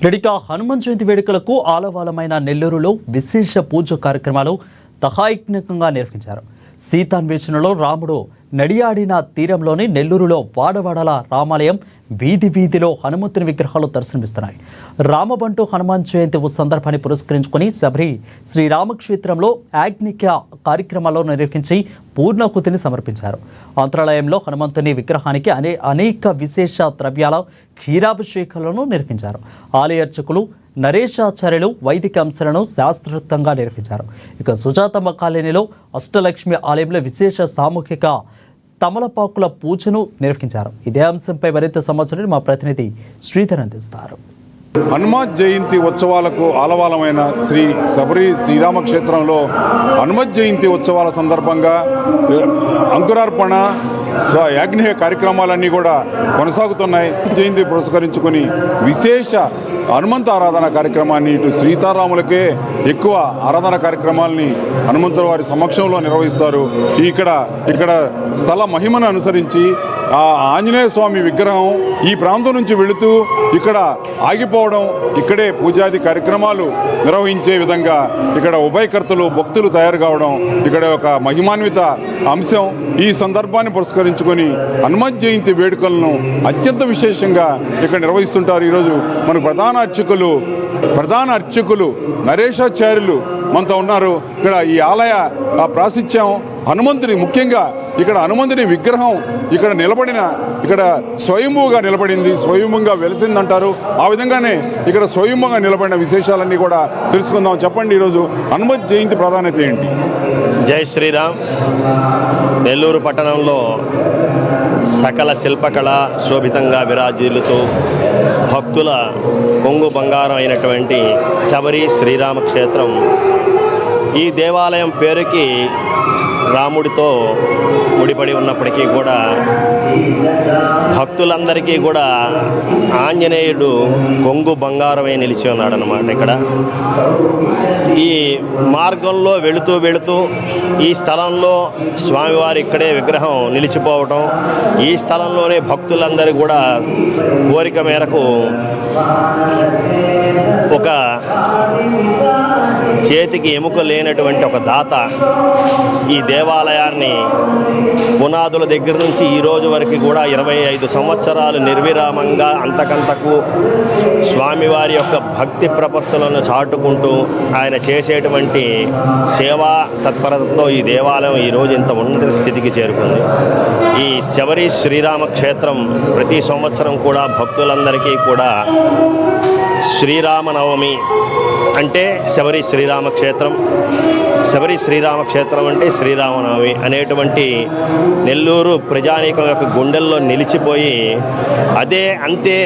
రెడికా హనుమాన్ జయంతి వేడుకలకు ఆలవాలమైన నెల్లూరులో విశేష పూజ కార్యక్రమాలు తహాయజ్ఞకంగా నిర్వహించారు. సీతాన్వేషణలో రాముడు నడియాడిన తీరంలోని నెల్లూరులో వాడవాడల రామాలయం వీధి వీధిలో హనుమంతుని విగ్రహాలు దర్శనమిస్తున్నాయి. రామబంటు హనుమాన్ జయంతి సందర్భాన్ని పురస్కరించుకుని శబరి శ్రీరామక్షేత్రంలో యాజ్ఞిక కార్యక్రమాల్లో నిర్వహించి పూర్ణాహుతిని సమర్పించారు. అంతరాలయంలో హనుమంతుని విగ్రహానికి అనేక విశేష ద్రవ్యాల క్షీరాభిషేకాలను నిర్వహించారు. ఆలయ అర్చకులు నరేశాచార్యులు వైదిక అంశాలను శాస్త్రోక్తంగా నిర్వహించారు. ఇక సుజాతమ్మ కాలనీలో అష్టలక్ష్మి ఆలయంలో విశేష సామూహిక తమలపాకుల పూజను నిర్వహించారు. ఇదే అంశంపై మరింత సమాచారాన్ని మా ప్రతినిధి శ్రీధర్ అందిస్తారు. హనుమత్ జయంతి ఉత్సవాలకు ఆలవాలమైన శ్రీ శబరి శ్రీరామక్షేత్రంలో హనుమత్ జయంతి ఉత్సవాల సందర్భంగా అంకురార్పణ యాజ్ఞిక కార్యక్రమాలన్నీ కూడా కొనసాగుతున్నాయి. జయంతి పురస్కరించుకొని విశేష హనుమంత ఆరాధన కార్యక్రమాన్ని ఇటు సీతారాములకే ఎక్కువ ఆరాధన కార్యక్రమాలని హనుమంతుల వారి సమక్షంలో నిర్వహిస్తారు. ఇక్కడ స్థల మహిమను అనుసరించి ఆ ఆంజనేయ స్వామి విగ్రహం ఈ ప్రాంతం నుంచి వెళుతూ ఇక్కడ ఆగిపోవడం, ఇక్కడే పూజాది కార్యక్రమాలు నిర్వహించే విధంగా ఇక్కడ ఉభయకర్తలు భక్తులు తయారు కావడం ఇక్కడ ఒక మహిమాన్విత అంశం. ఈ సందర్భాన్ని పురస్కరించుకొని హనుమత్ జయంతి వేడుకలను అత్యంత విశేషంగా ఇక్కడ నిర్వహిస్తుంటారు. ఈరోజు మనకు ప్రధాన అర్చకులు నరేశాచార్యులు మనతో ఉన్నారు. ఇక్కడ ఈ ఆలయ ప్రాశస్త్యం హనుమంతుని, ముఖ్యంగా ఇక్కడ హనుమంతుని విగ్రహం ఇక్కడ స్వయంభూగా నిలబడింది, స్వయంభూగా వెలిసిందంటారు. ఆ విధంగానే ఇక్కడ స్వయంభూగా నిలబడిన విశేషాలన్నీ కూడా తెలుసుకుందాం. చెప్పండి, ఈరోజు హనుమత్ జయంతి ప్రాధాన్యత ఏంటి? జై శ్రీరామ్. నెల్లూరు పట్టణంలో సకల శిల్పకళ శోభితంగా విరాజిల్లుతూ భక్తుల కొంగు బంగారం అయినటువంటి శబరి శ్రీరామక్షేత్రం. ఈ దేవాలయం పేరుకి రాముడితో ముడిపడి ఉన్నప్పటికీ కూడా భక్తులందరికీ కూడా ఆంజనేయుడు కొంగు బంగారమై నిలిచి ఉన్నాడనమాట. ఇక్కడ ఈ మార్గంలో వెళుతూ ఈ స్థలంలో స్వామివారి ఇక్కడే విగ్రహం నిలిచిపోవటం, ఈ స్థలంలోనే భక్తులందరూ కూడా కోరిక మేరకు ఒక చేతికి ఎముక లేనటువంటి ఒక దాత ఈ దేవాలయాన్ని పునాదుల దగ్గర నుంచి ఈ రోజు వరకు కూడా 25 సంవత్సరాలు నిర్విరామంగా అంతకంతకు స్వామివారి యొక్క భక్తి ప్రపత్తులను చాటుకుంటూ ఆయన చేసేటువంటి సేవా తత్పరతతో ఈ దేవాలయం ఈరోజు ఇంత ఉన్నత స్థితికి చేరుకుంది. ఈ శబరి శ్రీరామక్షేత్రం ప్రతి సంవత్సరం కూడా భక్తులందరికీ కూడా శ్రీరామనవమి అంటే శబరి శ్రీరామక్షేత్రం, శబరి శ్రీరామక్షేత్రం అంటే శ్రీరామనవమి అనేటువంటి నెల్లూరు ప్రజానీకం యొక్క గుండెల్లో నిలిచిపోయి అంతే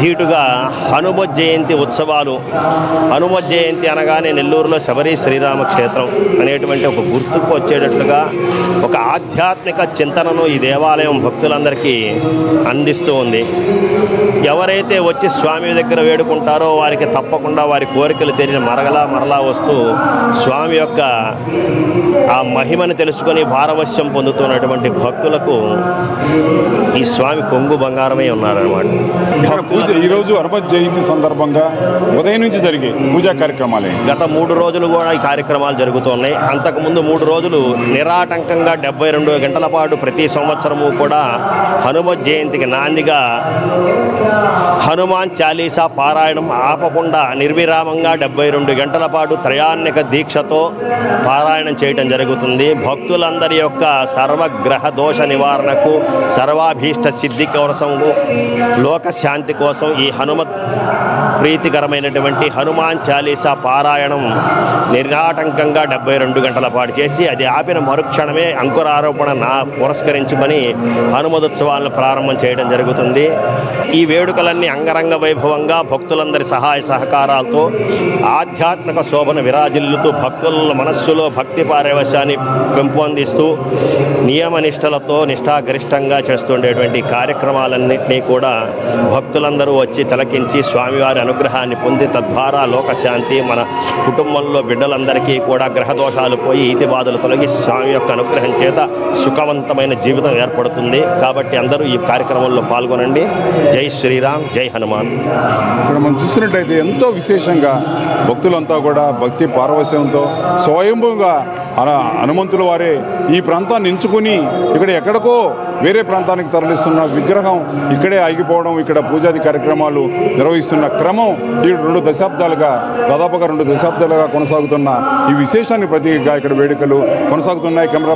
ధీటుగా హనుమత్ జయంతి ఉత్సవాలు. హనుమత్ జయంతి అనగానే నెల్లూరులో శబరి శ్రీరామక్షేత్రం అనేటువంటి ఒక గుర్తుకు వచ్చేటట్లుగా ఒక ఆధ్యాత్మిక చింతనను ఈ దేవాలయం భక్తులందరికీ అందిస్తూ ఉంది. ఎవరైతే వచ్చి స్వామి దగ్గర వేడుకుంటారో వారికి తప్పకుండా వారి కోరికలు తీరిన మరలా వస్తూ స్వామి యొక్క ఆ మహిమను తెలుసుకొని భారవశ్యం పొందుతున్నటువంటి భక్తులకు ఈ స్వామి కొంగు బంగారమై ఉన్నారన్నమాట. ఈరోజు హనుమత్ జయంతి సందర్భంగా ఉదయం నుంచి జరిగే పూజా కార్యక్రమాలే గత 3 రోజులు కూడా ఈ కార్యక్రమాలు జరుగుతున్నాయి. అంతకుముందు 3 రోజులు నిరాటంకంగా 72 గంటల పాటు ప్రతి సంవత్సరము కూడా హనుమత్ జయంతికి నాందిగా హనుమాన్ చాలీసా పారాయణం ఆపకుండా నిర్విరామంగా 72 గంటల పాటు త్రయాన్నిక దీక్షతో పారాయణం చేయటం జరుగుతుంది. భక్తులందరి యొక్క సర్వగ్రహ దోష నివారణకు, సర్వాభీష్ట సిద్ధి కోసము, లోక శాంతి కోసం ఈ హనుమత్ ప్రీతికరమైనటువంటి హనుమాన్ చాలీసా పారాయణం నిరాటంకంగా 72 గంటల పాటు చేసి అది ఆపిన మరుక్షణమే అంకురారోపణ పురస్కరించుకొని హనుమదోత్సవాలను ప్రారంభం చేయడం జరుగుతుంది. ఈ వేడుకలన్నీ అంగరంగ వైభవంగా భక్తులందరి సహాయ సహకారాలతో ఆధ్యాత్మిక శోభను విరాజిల్లుతూ భక్తుల మనస్సులో భక్తి పారవశ్యాన్ని పెంపొందిస్తూ నియమ నిష్టలతో నిష్ఠాగరిష్టంగా చేస్తుండేటువంటి కార్యక్రమాలన్నింటినీ కూడా భక్తులందరూ అందరూ వచ్చి తిలకించి స్వామివారి అనుగ్రహాన్ని పొంది తద్వారా లోకశాంతి, మన కుటుంబంలో బిడ్డలందరికీ కూడా గ్రహదోషాలు పోయి ఈతి బాధలు తొలగి స్వామి యొక్క అనుగ్రహం చేత సుఖవంతమైన జీవితం ఏర్పడుతుంది. కాబట్టి అందరూ ఈ కార్యక్రమంలో పాల్గొనండి. జై శ్రీరామ్, జై హనుమాన్. ఇక్కడ మనం చూసినట్టయితే ఎంతో విశేషంగా భక్తులంతా కూడా భక్తి పారవశ్యంతో స్వయంభూగా హనుమంతుల వారే ఈ ప్రాంతాన్ని ఎంచుకుని ఇక్కడ ఎక్కడికో వేరే ప్రాంతానికి తరలిస్తున్న విగ్రహం ఇక్కడే ఆగిపోవడం, ఇక్కడ పూజాది కార్యక్రమాలు నిర్వహిస్తున్న క్రమం ఈ 2 దశాబ్దాలుగా దాదాపుగా 2 దశాబ్దాలుగా కొనసాగుతున్న ఈ విశేషాన్ని ప్రతీకగా ఇక్కడ వేడుకలు కొనసాగుతున్నాయి. కెమెరా